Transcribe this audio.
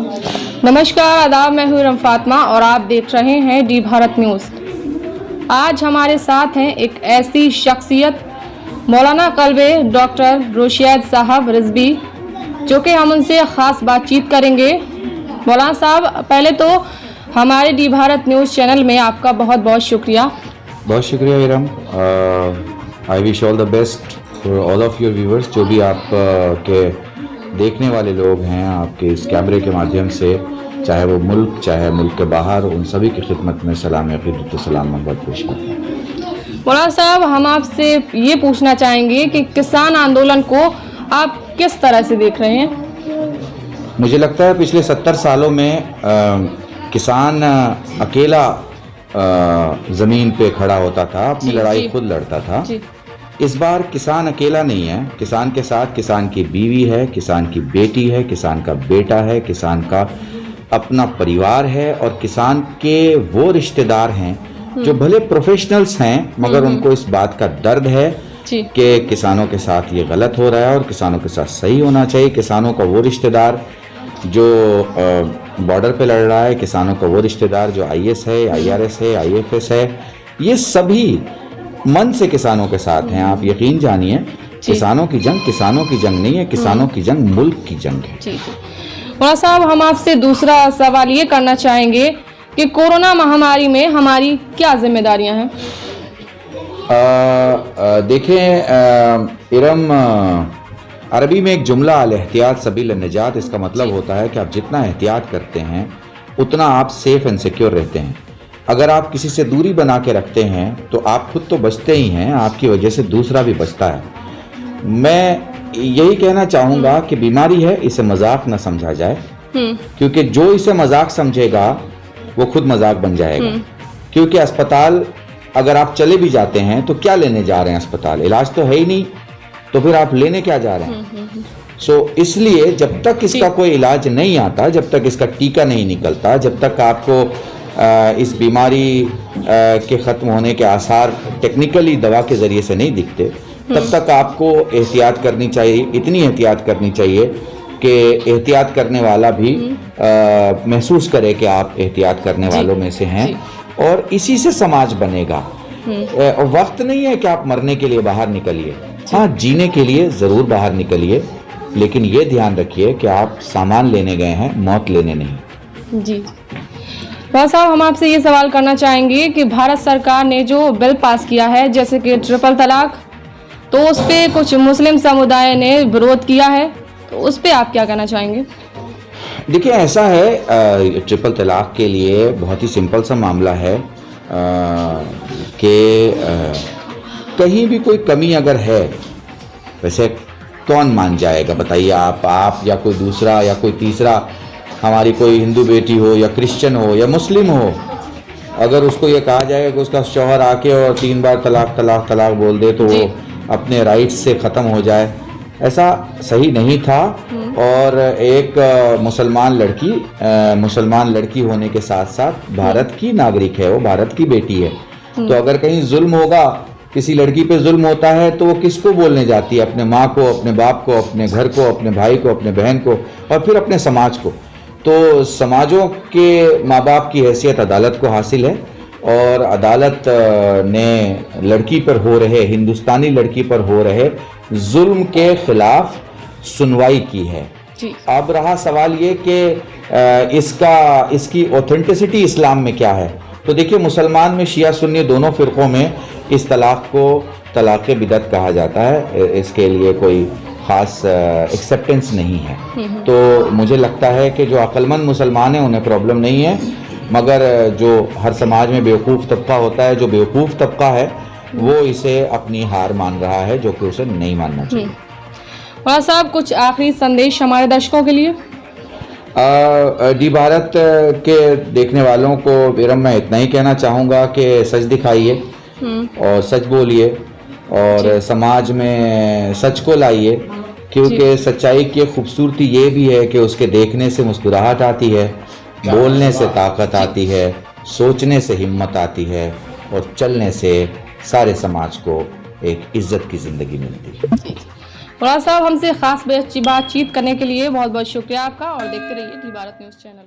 नमस्कार, आदाब। मैं हूँ फातिमा और आप देख रहे हैं डी भारत न्यूज़। आज हमारे साथ हैं एक ऐसी शख्सियत मौलाना कल्बे डॉक्टर रुशियद साहब रिजवी, जो कि हम उनसे ख़ास बातचीत करेंगे। मौलाना साहब, पहले तो हमारे डी भारत न्यूज़ चैनल में आपका बहुत बहुत शुक्रिया। बहुत शुक्रिया Iram. I wish all the best for all of your viewers. जो भी आप के देखने वाले लोग हैं आपके इस कैमरे के माध्यम से, चाहे वो मुल्क चाहे मुल्क के बाहर, उन सभी की खिदमत में सलाम अक़ीदत सलाम मोहब्बत पेश करते हैं। मौलाना साहब, हम आपसे ये पूछना चाहेंगे कि किसान आंदोलन को आप किस तरह से देख रहे हैं? मुझे लगता है पिछले 70 सालों में किसान अकेला ज़मीन पे खड़ा होता था, अपनी लड़ाई खुद लड़ता था। इस बार किसान अकेला नहीं है, किसान के साथ किसान की बीवी है, किसान की बेटी है, किसान का बेटा है, किसान का अपना परिवार है और किसान के वो रिश्तेदार हैं जो भले प्रोफेशनल्स हैं मगर उनको इस बात का दर्द है कि किसानों के साथ ये गलत हो रहा है और किसानों के साथ सही होना चाहिए। किसानों का वो रिश्तेदार जो बॉर्डर पे लड़ रहा है, किसानों का वो रिश्तेदार जो IAS है, IRS है, IFS है, ये सभी मन से किसानों के साथ हैं। आप यकीन जानिए, किसानों की जंग नहीं है, किसानों की जंग मुल्क की जंग है। मौलाना साहब, हम आपसे दूसरा सवाल ये करना चाहेंगे कि कोरोना महामारी में हमारी क्या जिम्मेदारियां हैं? देखें इरम, अरबी में एक जुमला अल एहतियात सबील निजात, इसका मतलब होता है कि आप जितना एहतियात करते हैं उतना आप सेफ एंड सिक्योर रहते हैं। अगर आप किसी से दूरी बना के रखते हैं तो आप खुद तो बचते ही हैं, आपकी वजह से दूसरा भी बचता है। मैं यही कहना चाहूँगा कि बीमारी है, इसे मजाक न समझा जाए, क्योंकि जो इसे मजाक समझेगा वो खुद मजाक बन जाएगा। क्योंकि अस्पताल अगर आप चले भी जाते हैं तो क्या लेने जा रहे हैं? अस्पताल इलाज तो है ही नहीं, तो फिर आप लेने क्या जा रहे हैं? इसलिए जब तक इसका कोई इलाज नहीं आता, जब तक इसका टीका नहीं निकलता, जब तक आपको इस बीमारी के ख़त्म होने के आसार टेक्निकली दवा के ज़रिए से नहीं दिखते, तब तक आपको एहतियात करनी चाहिए। इतनी एहतियात करनी चाहिए कि एहतियात करने वाला भी महसूस करे कि आप एहतियात करने वालों में से हैं, और इसी से समाज बनेगा। वक्त नहीं है कि आप मरने के लिए बाहर निकलिए, हाँ जीने के लिए ज़रूर बाहर निकलिए, लेकिन ये ध्यान रखिए कि आप सामान लेने गए हैं, मौत लेने नहीं। जी साहब, हम आपसे ये सवाल करना चाहेंगे कि भारत सरकार ने जो बिल पास किया है, जैसे कि ट्रिपल तलाक, तो उस पर कुछ मुस्लिम समुदाय ने विरोध किया है, तो उस पर आप क्या कहना चाहेंगे? देखिए, ऐसा है, ट्रिपल तलाक के लिए बहुत ही सिंपल सा मामला है कि कहीं भी कोई कमी अगर है, वैसे कौन मान जाएगा बताइए? आप या कोई दूसरा या कोई तीसरा, हमारी कोई हिंदू बेटी हो या क्रिश्चियन हो या मुस्लिम हो, अगर उसको ये कहा जाएगा कि उसका शौहर आके और 3 बार तलाक तलाक तलाक बोल दे तो वो अपने राइट्स से ख़त्म हो जाए, ऐसा सही नहीं था। और एक मुसलमान लड़की होने के साथ साथ भारत की नागरिक है, वो भारत की बेटी है। तो अगर कहीं जुल्म होगा, किसी लड़की पे जुल्म होता है, तो वो किसको बोलने जाती है? अपने माँ को, अपने बाप को, अपने घर को, अपने भाई को, अपने बहन को, और फिर अपने समाज को। तो समाजों के माँ बाप की हैसियत अदालत को हासिल है, और अदालत ने लड़की पर हो रहे, हिंदुस्तानी लड़की पर हो रहे जुल्म के खिलाफ सुनवाई की है। अब रहा सवाल ये कि इसकी ऑथेंटिसिटी इस्लाम में क्या है? तो देखिए, मुसलमान में शिया सुन्नी दोनों फ़िरक़ों में इस तलाक़ को तलाक़ बिदअत कहा जाता है, इसके लिए कोई ख़ास एक्सेप्टेंस नहीं है। तो मुझे लगता है कि जो अक्लमंद मुसलमान हैं उन्हें प्रॉब्लम नहीं है, मगर जो हर समाज में बेवकूफ़ तबका होता है, जो बेवकूफ़ तबका है, वो इसे अपनी हार मान रहा है, जो कि उसे नहीं मानना चाहिए। मौलाना साहब, कुछ आखिरी संदेश हमारे दर्शकों के लिए? डी भारत के देखने वालों को इरम मैं इतना ही कहना चाहूँगा कि सच दिखाइए और सच बोलिए और समाज में सच को लाइए, क्योंकि सच्चाई की खूबसूरती ये भी है कि उसके देखने से मुस्कुराहट आती है, बोलने से ताकत आती है, सोचने से हिम्मत आती है और चलने से सारे समाज को एक इज्जत की ज़िंदगी मिलती है। मौलाना साहब हमसे खास बातचीत करने के लिए बहुत बहुत शुक्रिया आपका और देखते रहिए डी भारत न्यूज़ चैनल।